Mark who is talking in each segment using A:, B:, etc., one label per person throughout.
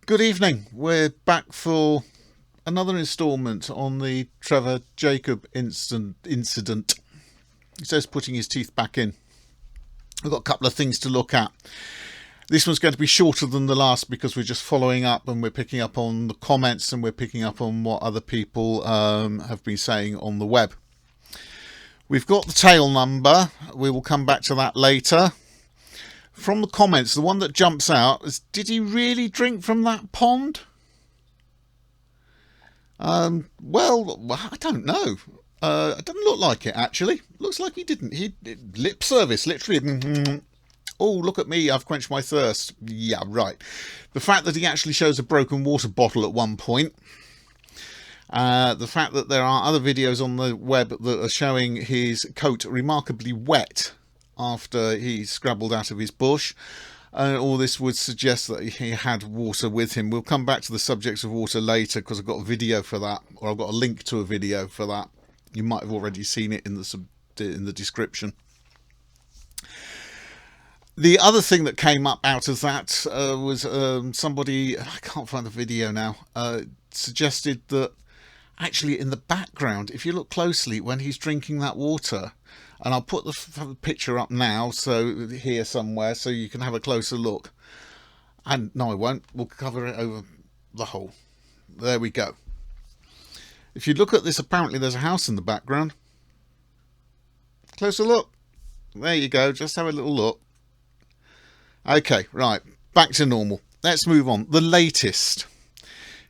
A: Good evening. We're back for another instalment on the Trevor Jacob incident. He says putting his teeth back in. We've got a couple of things to look at. This one's going to be shorter than the last because we're just following up and we're picking up on the comments and we're picking up on what other people have been saying on the web. We've got the tail number. We will come back to that later. From the comments, the one that jumps out is, did he really drink from that pond? Well, I don't know. It doesn't look like it, actually. Looks like he didn't. He lip service, literally. Oh, look at me, I've quenched my thirst. Yeah, right. The fact that he actually shows a broken water bottle at one point. The fact that there are other videos on the web that are showing his coat remarkably wet after he scrabbled out of his bush. All this would suggest that he had water with him. We'll come back to the subjects of water later because I've got a video for that, or I've got a link to a video for that. You might have already seen it in the description. The other thing that came up out of that was somebody, I can't find the video now, suggested that actually in the background, if you look closely when he's drinking that water, and I'll put the picture up now, so here somewhere, so you can have a closer look. And no, I won't. We'll cover it over the whole. There we go. If you look at this, apparently there's a house in the background. Closer look. There you go. Just have a little look. Okay, right. Back to normal. Let's move on. The latest.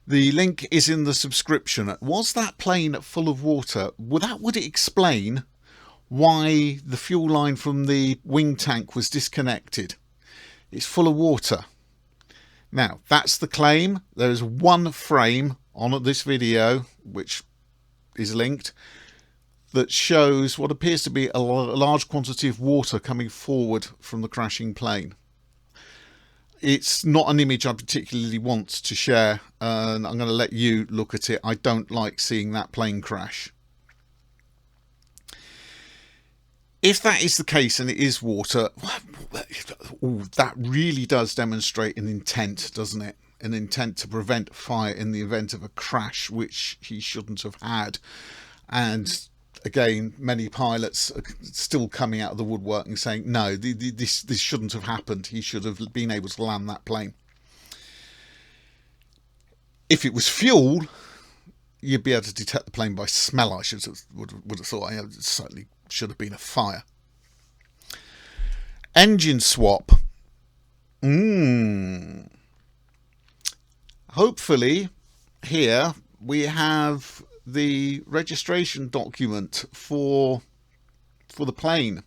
A: The link is in the subscription. Was that plane full of water? Would it explain why the fuel line from the wing tank was disconnected? It's full of water. Now, that's the claim. There is one frame on this video, which is linked, that shows what appears to be a large quantity of water coming forward from the crashing plane. It's not an image I particularly want to share, and I'm going to let you look at it. I don't like seeing that plane crash. If that is the case and it is water, that really does demonstrate an intent, doesn't it? An intent to prevent fire in the event of a crash, which he shouldn't have had. And again, many pilots are still coming out of the woodwork and saying, no, this shouldn't have happened. He should have been able to land that plane. If it was fuel, you'd be able to detect the plane by smell, I would have thought. It certainly should have been a fire. Engine swap. Hopefully, here we have the registration document for the plane,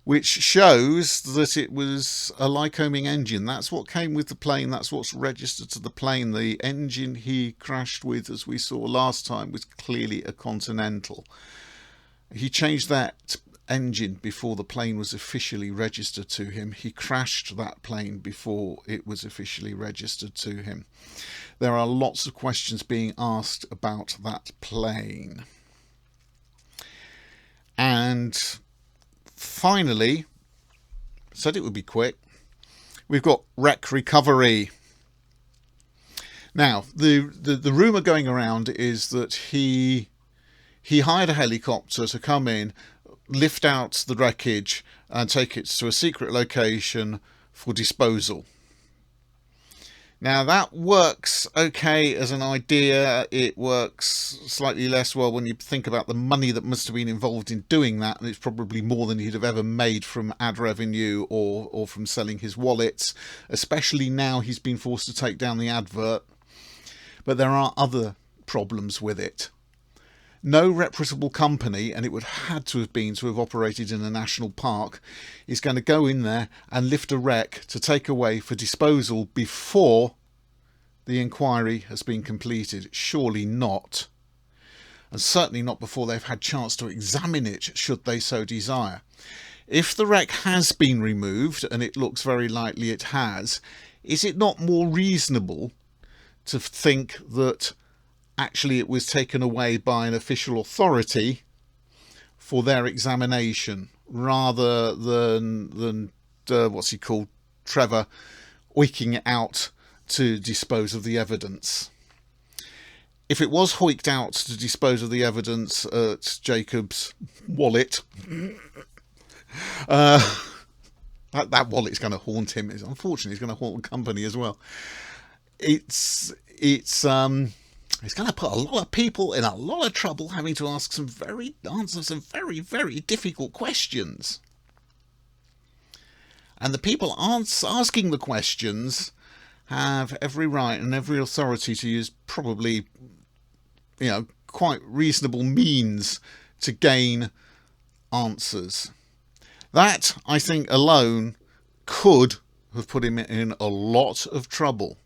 A: which shows that it was a Lycoming engine. That's what came with the plane. That's what's registered to the plane. The engine he crashed with, as we saw last time, was clearly a Continental. He changed that engine before the plane was officially registered to him. He crashed that plane before it was officially registered to him. There are lots of questions being asked about that plane. And finally, said it would be quick, we've got wreck recovery. Now, the rumour going around is that he hired a helicopter to come in, lift out the wreckage and take it to a secret location for disposal. Now, that works okay as an idea. It works slightly less well when you think about the money that must have been involved in doing that, and it's probably more than he'd have ever made from ad revenue or from selling his wallets, especially now he's been forced to take down the advert. But there are other problems with it. No reputable company, and it would have had to have operated in a national park, is going to go in there and lift a wreck to take away for disposal before the inquiry has been completed. Surely not. And certainly not before they've had chance to examine it, should they so desire. If the wreck has been removed, and it looks very likely it has, is it not more reasonable to think that actually it was taken away by an official authority for their examination, rather than what's he called, Trevor, oiking it out to dispose of the evidence. If it was hoiked out to dispose of the evidence at Jacob's wallet, that wallet's going to haunt him. Unfortunately, it's going to haunt the company as well. It's going to put a lot of people in a lot of trouble, having to answer some very, very difficult questions. And the people asking the questions have every right and every authority to use probably, quite reasonable means to gain answers. That, I think, alone could have put him in a lot of trouble.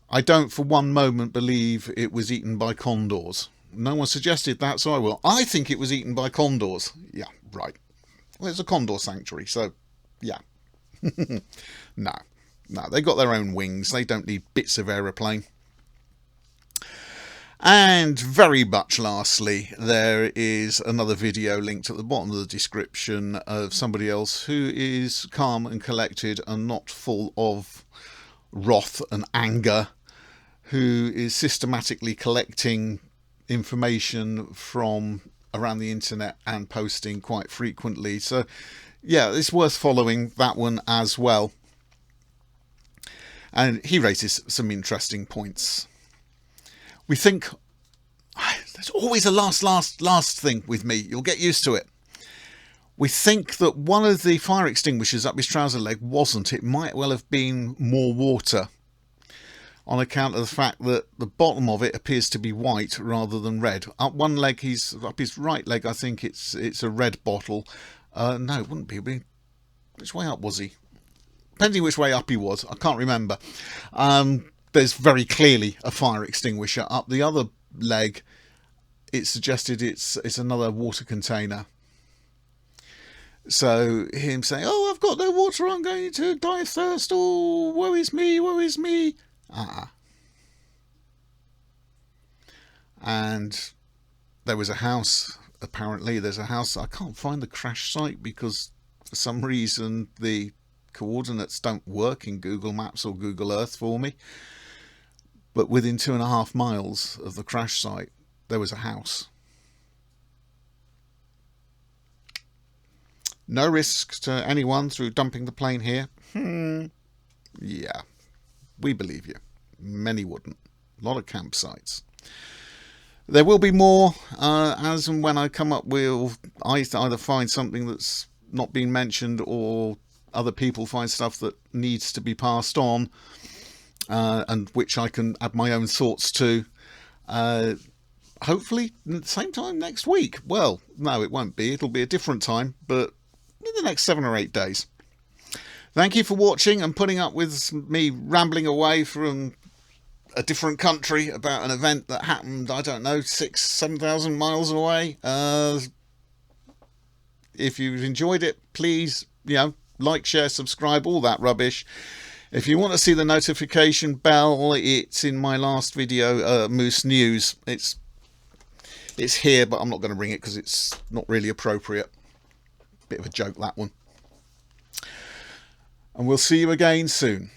A: I don't for one moment believe it was eaten by condors. No one suggested that, so I will. I think it was eaten by condors. Yeah, right. Well, it's a condor sanctuary, so yeah. No, they got their own wings. They don't need bits of aeroplane. And very much lastly, there is another video linked at the bottom of the description of somebody else who is calm and collected and not full of wrath and anger, who is systematically collecting information from around the internet and posting quite frequently. So yeah, it's worth following that one as well. And he raises some interesting points. We think, there's always a last thing with me. You'll get used to it. We think that one of the fire extinguishers up his trouser leg wasn't. It might well have been more water, on account of the fact that the bottom of it appears to be white rather than red. Up one leg, up his right leg, I think it's a red bottle. No, it wouldn't be. Which way up was he? Depending which way up he was, I can't remember. There's very clearly a fire extinguisher. Up the other leg, it suggested it's another water container. So him saying, "Oh, I've got no water, I'm going to die of thirst. Oh, woe is me, woe is me." And there was a house. Apparently, there's a house. I can't find the crash site because for some reason the coordinates don't work in Google Maps or Google Earth for me. But within 2.5 miles of the crash site, there was a house. No risk to anyone through dumping the plane here. Yeah, we believe you. Many wouldn't. A lot of campsites. There will be more as and when I come up with either find something that's not been mentioned or other people find stuff that needs to be passed on, and which I can add my own thoughts to. Hopefully at the same time next week. Well, no, it won't be. It'll be a different time, but in the next 7 or 8 days. Thank you for watching and putting up with me rambling away from a different country about an event that happened, I don't know, 6,000-7,000 miles away. If you've enjoyed it, please, like, share, subscribe, all that rubbish. If you want to see the notification bell, it's in my last video, Moose News. It's here, but I'm not going to ring it because it's not really appropriate. Bit of a joke, that one. And we'll see you again soon.